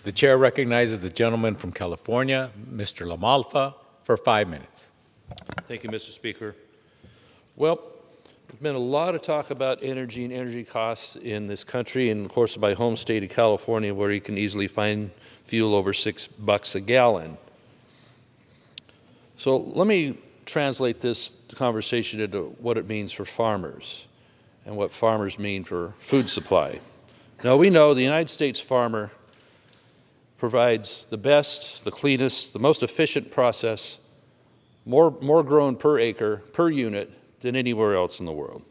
The chair recognizes the gentleman from California, Mr. LaMalfa, for 5 minutes. Thank you, Mr. Speaker. Well, there's been a lot of talk about energy and energy costs in this country, and of course my home state of California, where you can easily find fuel over $6 a gallon. So let me translate this conversation into what it means for farmers and what farmers mean for food supply. Now, we know the United States farmer provides the best, the cleanest, the most efficient process, more grown per acre, per unit, than anywhere else in the world.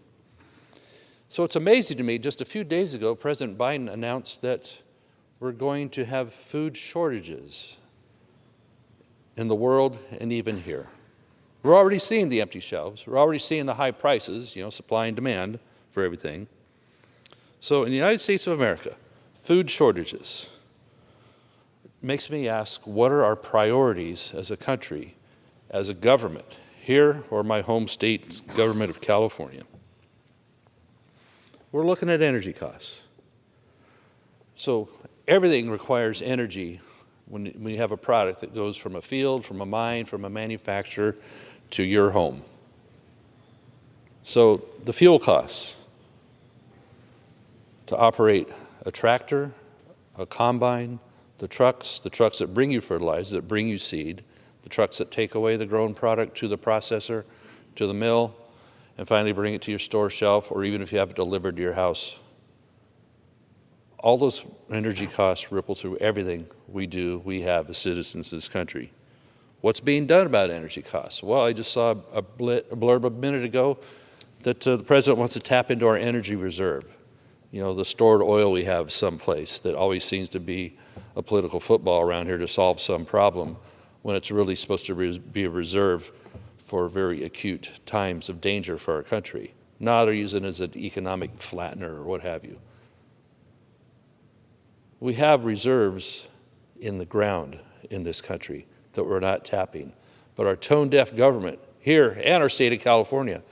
So it's amazing to me, just a few days ago, President Biden announced that we're going to have food shortages in the world and even here. We're already seeing the empty shelves. We're already seeing the high prices, supply and demand for everything. So in the United States of America, food shortages makes me ask, what are our priorities as a country, as a government, here or my home state government of California? We're looking at energy costs. So everything requires energy when you have a product that goes from a field, from a mine, from a manufacturer to your home. So the fuel costs to operate a tractor, a combine, the trucks that bring you fertilizer, that bring you seed, the trucks that take away the grown product to the processor, to the mill, and finally bring it to your store shelf, or even if you have it delivered to your house. All those energy costs ripple through everything we have as citizens of this country. What's being done about energy costs? Well, I just saw a blurb a minute ago that the president wants to tap into our energy reserve. The stored oil we have someplace that always seems to be a political football around here to solve some problem when it's really supposed to be a reserve for very acute times of danger for our country, not to use it as an economic flattener or what have you. We have reserves in the ground in this country that we're not tapping, but our tone-deaf government here and our state of California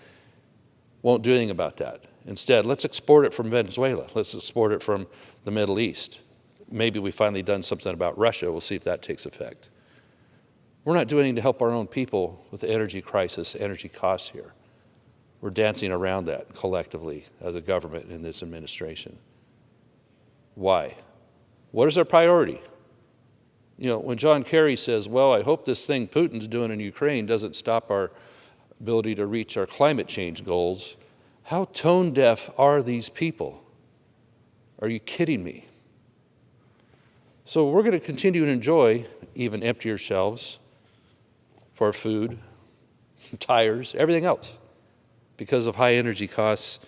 won't do anything about that. Instead, let's export it from Venezuela. Let's export it from the Middle East. Maybe we've finally done something about Russia. We'll see if that takes effect. We're not doing anything to help our own people with the energy crisis, energy costs here. We're dancing around that collectively as a government in this administration. Why? What is our priority? When John Kerry says, well, I hope this thing Putin's doing in Ukraine doesn't stop our ability to reach our climate change goals, how tone deaf are these people? Are you kidding me? So we're going to continue to enjoy even emptier shelves for food, tires, everything else, because of high energy costs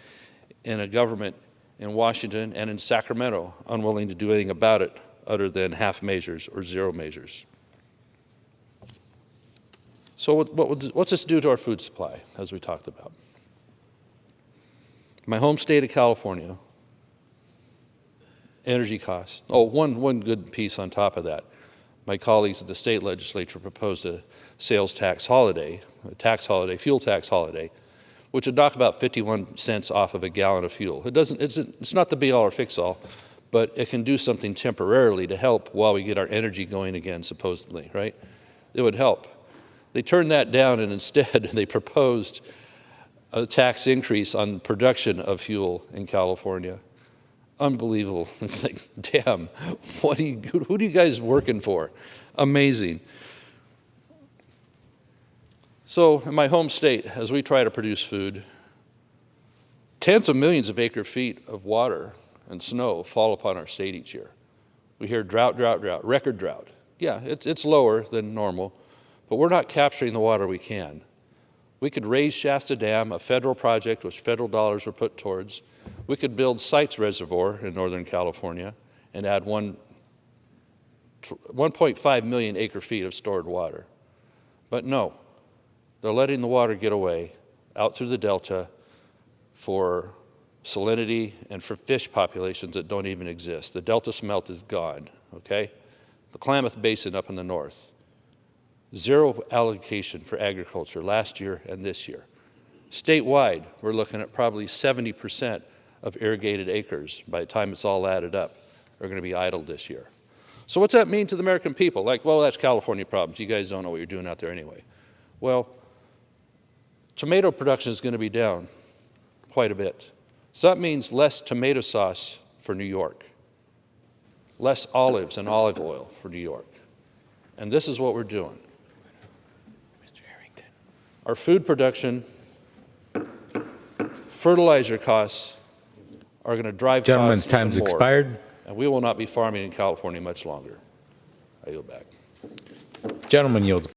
and a government in Washington and in Sacramento unwilling to do anything about it other than half measures or zero measures. So what's this do to our food supply, as we talked about? My home state of California, energy costs. Oh, one good piece on top of that. My colleagues at the state legislature proposed a sales tax holiday, fuel tax holiday, which would knock about 51 cents off of a gallon of fuel. It's not the be-all or fix-all, but it can do something temporarily to help while we get our energy going again, supposedly, right? It would help. They turned that down, and instead they proposed a tax increase on production of fuel in California. Unbelievable. It's like, damn, who do you guys working for? Amazing. So in my home state, as we try to produce food, tens of millions of acre feet of water and snow fall upon our state each year. We hear drought, record drought. Yeah, it's lower than normal, but we're not capturing the water we can. We could raise Shasta Dam, a federal project which federal dollars were put towards. We could build Sites Reservoir in Northern California and add 1.5 million acre feet of stored water. But no, they're letting the water get away out through the Delta for salinity and for fish populations that don't even exist. The Delta smelt is gone, okay? The Klamath Basin up in the north. Zero allocation for agriculture last year and this year. Statewide, we're looking at probably 70% of irrigated acres by the time it's all added up are going to be idled this year. So what's that mean to the American people? Like, well, that's California problems. You guys don't know what you're doing out there anyway. Well, tomato production is going to be down quite a bit. So that means less tomato sauce for New York, less olives and olive oil for New York. And this is what we're doing. Our food production, fertilizer costs are going to drive Gentleman's costs even time's more. expired. And we will not be farming in California much longer. I yield back. Gentleman yields.